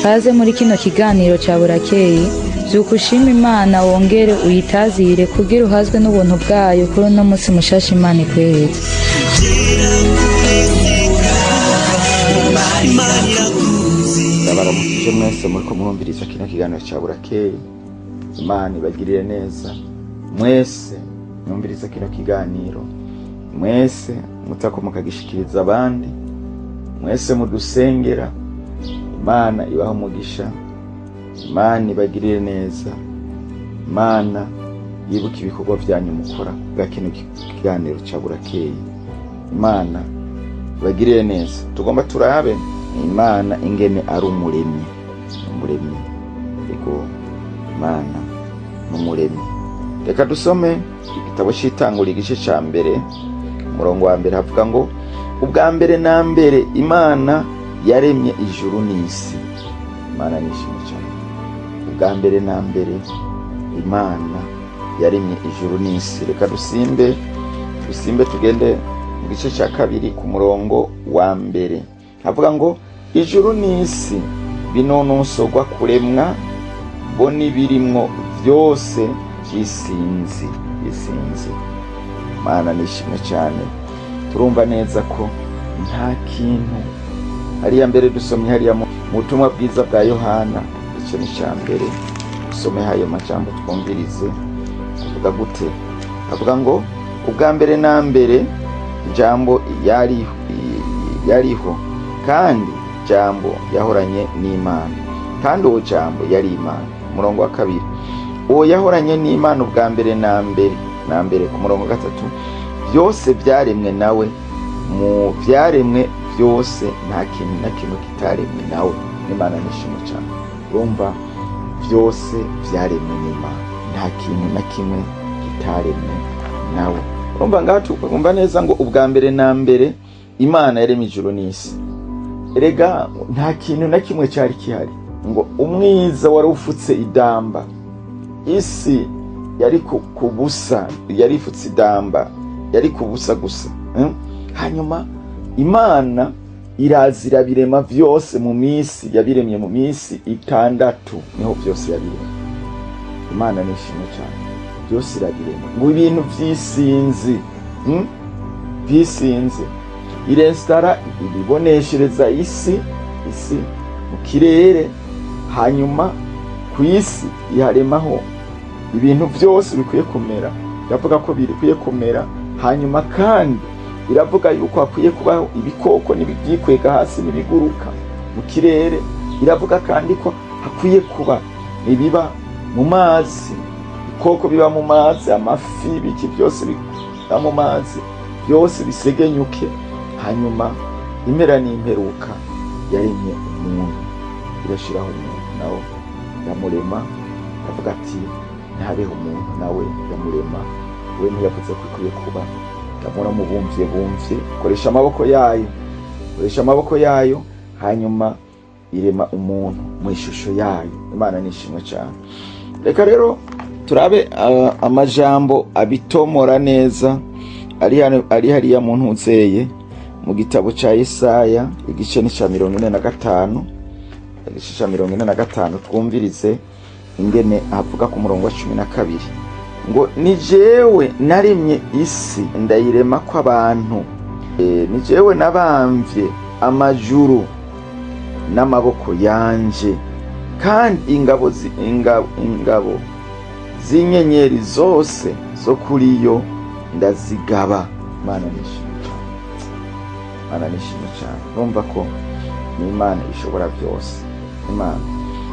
kaze muri kino kiganiro cya Burakeye. Vyuka ushima Imana wongere uyitazire kugira uhazwe n'ubuntu bwayo kuri uno munsi mushasha Imana ikweretse. Ndabaramukije mwese muriko murumviriza kino kiganiro cya Burakeye. Imana ibagirire neza mwese mwumviriza kino kiganiro, mwese mutako mukagishikiriza abandi, mwese mudusengera. Imana ibaho umugisha, Imana ibagirire neza, Imana yibuka ibikorwa byanyu mukora bwa kino kiganiro cya Burakeye. Imana ibagirire neza. Tugomba turabe Imana ingene ari umuremyi, ego Imana n'umuremyi. Reka dusome igitabo cy'Itanguriro igice cya mbere, umurongo wa mbere havuga ngo ubwa mbere na mbere Imana yaremye ijuru n'isi. Imana nishimye cyane. Ubwa mbere na mbere Imana yaremye ijuru n'isi. Reka dusimbe tugende mu gice cya kabiri ku murongo wa mbere havuga ngo ijuru n'isi binonosogwa kuremwa bo n'ibirimwo byose by'isinzi. Imana nishimye cyane. Turumva neza ko nta kintu hariya mbere dusomye hariya mu butumwa bwiza bwa Yohana igice cya mbere, dusome hayo majambo twumvirize. Avuga gute? Avuga ngo ubwa mbere na mbere jambo yariho kandi jambo yahoranye n'Imana kandi uwo jambo yari Imana. Umurongo wa kabiri, uwo yahoranye n'Imana ubwa mbere na mbere. Ku murongo wa gatatu, byose byaremwe nawe, mu byaremwe byose nta kintu na kimwe kitaremwe nawe. Imana nishimye cyane. Urumva byose byaremwe n'Imana, nta kintu na kimwe kitaremwe nawe. Urumva ngaho tukumva neza ngo ubwa mbere na mbere Imana yaremye ijuru n'isi. Erega nta kintu na kimwe cyari kihari, ngo umwiza wari ufutse idamba, isi yari kubusa, yari ifutse idamba, yari kubusa gusa. Hanyuma Imana irazira birema byose mu minsi, yabiremye mu minsi 6 niho byose yabiremye. Imana nishimye cyane. Byose irabirema ngo ibintu by'isinzi irestara ibiboneshereza isi mu kirere. Hanyuma ku isi iharemaho ibintu byose bikwiye kumera. Iravuga ko bikwiye kumera. Hanyuma kandi iravuga yuko hakwiye kubaho ibikoko n'ibyikwega hasi n'ibiguruka mu kirere. Iravuga kandi ko hakwiye kuba ibiba mu mazi, ibikoko biba mu mazi, amafi, biki byose biba mu mazi, byose bisegenyuke. Hanyuma impera n'imperuka yaremye umuntu, irashiraho umuntu nawe yamurema. Avuga ati ntabeho umuntu, nawe yamurema. We ntiyavuze ko ikwiye kuba, ndamura mubumvye koresha amaboko yayo, hanyuma irema umuntu mu ishusho yayo. Imana nishimwe cyane. Reka rero turabe amajambo abitomora neza ari hariya mu ntuzeye mu gitabo cya Yesaya igice cya 45, igice cya 45. Twumvirize ingene avuga ku murongo wa 12 ngo ni jewe naremye isi ndayirema ko abantu, ni jewe nabamvye amajuru n'amaboko yanje, kandi ingabo z'inyenyeri zose zo kuri yo ndazigaba. Imana nishimye cyane. Urumva ko ni Imana ishobora byose. Imana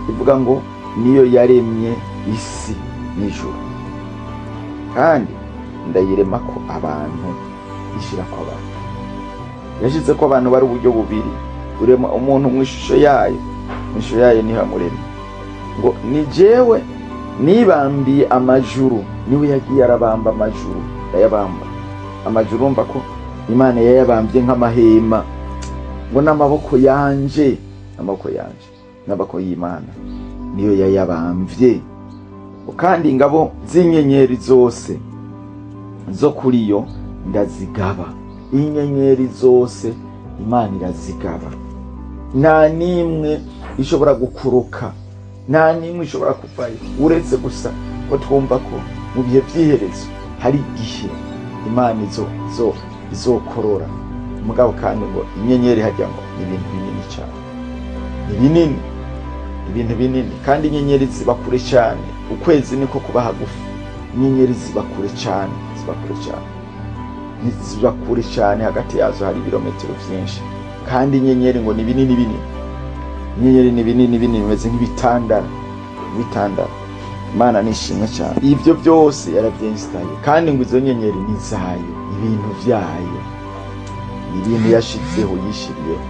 ivuga ngo niyo yaremye isi n'ijuru, kandi ndayirema ko abantu, ishira ko abantu, yashize ko abantu bari uburyo bubiri. Urema umuntu mu ishusho yayo, niho amuremye. Ngo ni jewe nibambiye amajuru, niwe yagiye arabamba amajuru, ndayabamba amajuru. Urumva ko Imana yayabambye nk'amahema. Ngo n'amaboko yanje, n'amaboko y'Imana niyo yayabambye. Kandi ingabo z'inyenyeri zose zo kuri yo ndazigaba. Inyenyeri zose Imana irazigaba. Nta nimwe ishobora gukuruka, nta n'imwe ishobora kuvayo, uretse gusa ko twumva ko mu bihe by'iherezo hari igihe Imana izokorora. Mugabo kandi ngo inyenyeri hajya ngo ni ibintu binini cyane, ni binini, ibintu binini, kandi inyenyeri ziba kure cyane. Ukwezi niko kuba hagufi, inyenyeri ziba kure cyane, ziba kure cyane, hagati yazo hari ibirometero byinshi, kandi inyenyeri ngo ni binini binini, inyenyeri ni binini binini, bimeze nk'ibitandara. Imana nishimwe cyane. Ibyo byose yarabyinstaye, kandi ngo izo nyenyeri ni zayo, ibintu byayo, ibintu yashizeho, yishiriyeho.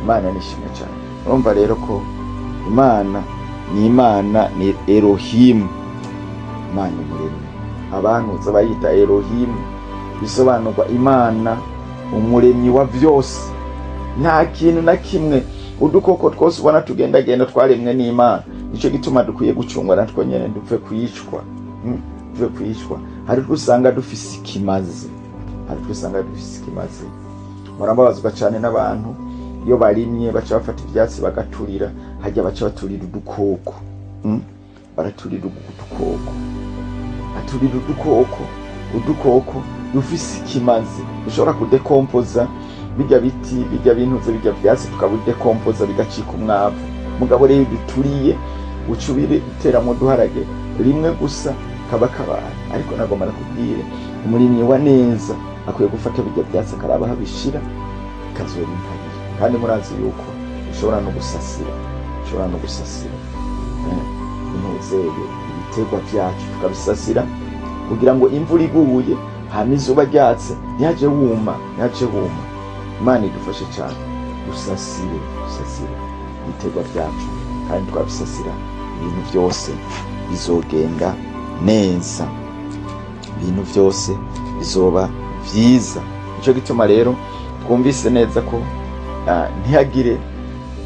Imana nishimwe cyane. Urumva rero ko Imana ni Elohim, Imana umuremyi. Abantu bayita Elohim bisobanurwa Imana umuremyi wa byose. Nta kintu na kimwe, udukoko twose ubona tugendagenda twaremwe n'Imana. Nicyo gituma dukwiye gucungwa natwo nyene dupfe kwicwa. Hari usanga dufise ikimazi, murambabazwa cyane n'abantu iyo barimye baca bafata ibyatsi bagaturira, hajya baca baturira udukoko. Baraturira udukoko dufise ikimazi, dushobora kudekompoza bijya biti, bijya bintuze, bijya byatsi, tukabudekompoza bigacika umwavu. Mugabo rero duturiye ucubire iteramo duharage rimwe gusa kaba kabaye. Ariko nagomba nakubwire, umurimyi wa neza akwiye gufata bijya byatsi akaraba habishira kazorimparira. Kandi murazi yuko ushobora no gusasira intuzeye ibiterwa byacu, tukabisasira kugira ngo imvura iguye hama izuba ryatse ntihaje wuma. Imana idufashe cyane, dusasire ibiterwa byacu, kandi twabisasira, ibintu byose bizogenda neza, ibintu byose bizoba byiza. Nicyo gituma rero twumvise neza ko ntihagire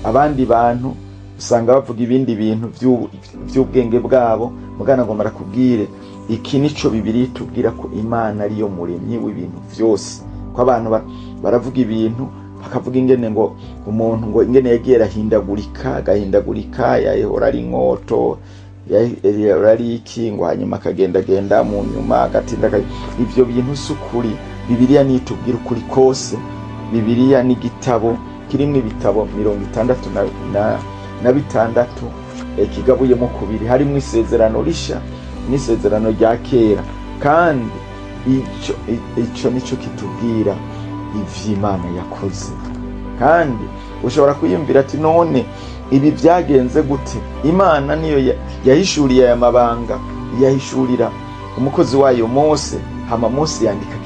abandi bantu usanga bavuga ibindi bintu by'ubwenge bwabo. Mugana ngo marakubwire, iki nico Bibiliya itubwira ko Imana ariyo muremyi w'ibintu byose. Ko abantu baravuga ibintu bakavuga ingene ngo umuntu ngo ingene yagiye agahindagurika, yahora ari inkoto, yahora ari iki, ngo hanyuma akagendagenda mu nyuma agatinda. Ibyo bintu s'ukuri. Bibiliya nitubwira ukuri kose. Bibiliya ni igitabo kirimo ibitabo 66 kigabuyemo kubiri, harimo isezerano risha n'isezerano rya kera. Kandi ico nico kitubwira ivy'Imana yakoze. Kandi ushobora kuyumvira ati none ibi byagenze gute? Imana niyo yahishuriye aya mabanga, yahishurira umukozi wayo Mose. Hama Mose yandika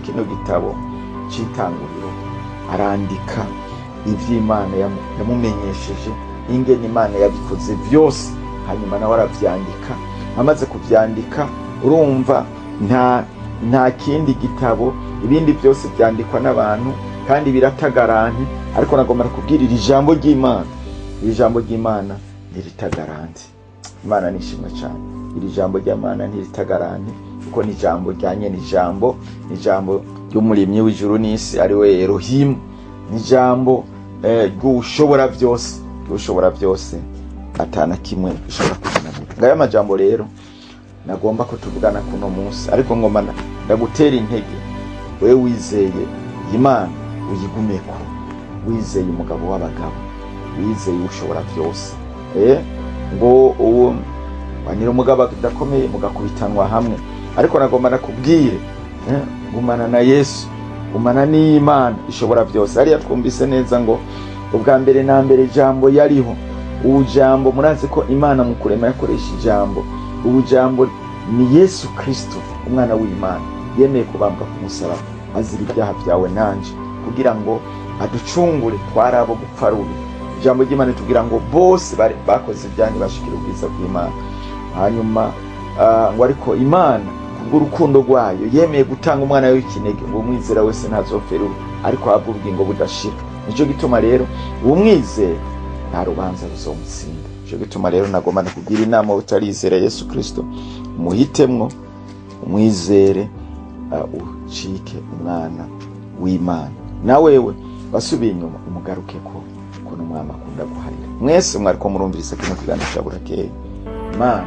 kino gitabo cy'itanguriro, arandika ivy'Imana yamumenyesheje, ingene Imana yabikoze byose. Hanyuma nawe aravyandika. Amaze kuvyandika, urumva nta kindi gitabo, ibindi byose byandikwa n'abantu kandi biratagaranti. Ariko nagomba kubwira iri jambo ry'Imana ntiritagaranti. Imana nishimwe cyane. Iri jambo ry'Imana ntiritagaranti, kuko ni jambo ryanye, ni jambo ry'umuremyi w'ijuru n'isi, ari we Elohim. Ni jambo ry'ushobora byose, atana kimwe ushobora kuzinamira. Ngaya majambo rero nagomba ko tuvugana kuno munsi. Ariko ngoma ndagutera intege, wewe wizeye Imana uyigumeko, wizeye umugabo w'abagabo, wizeye ushobora byose. Ngo uwo wanira umugabo adakomeye mugakubitanwa hamwe. Ariko nagomba nakubwire, gumana na Yesu, gumana n'Imana ishobora byose. Hariya twumvise neza ngo ubwa mbere na mbere jambo yariho. Ubu jambo murazi ko Imana mu kurema yakoresha ijambo. Ubu jambo ni Yesu Kristo, umwana w'Imana, yemeye kubambwa ku musaraba azira ibyaha byawe nanje, kugira ngo aducungure twari abo gupfa rubi. Ijambo ry'Imana tugira ngo bose bakoze ibyaha bashikira ubwiza bw'Imana. Hanyuma ngo ariko Imana kubw'urukundo rwayo yemeye gutanga umwana w'ikinege ngo umwizera wese ntazofera, ariko ahabwe ubugingo budashira. Nicyo gituma rero umwizera nta rubanza ruzomutsinda. Nicyo gituma rero nagomba kugira inama utarizera Yesu Kristo, umuhitemwo, umwizere, ucike umwana w'Imana. Na wewe wasubiye inyuma umugarukeko, ariko n'umwami akunda guharira. Mwese mwariko murumviriza kino kiganiro cya Burakeye. Imana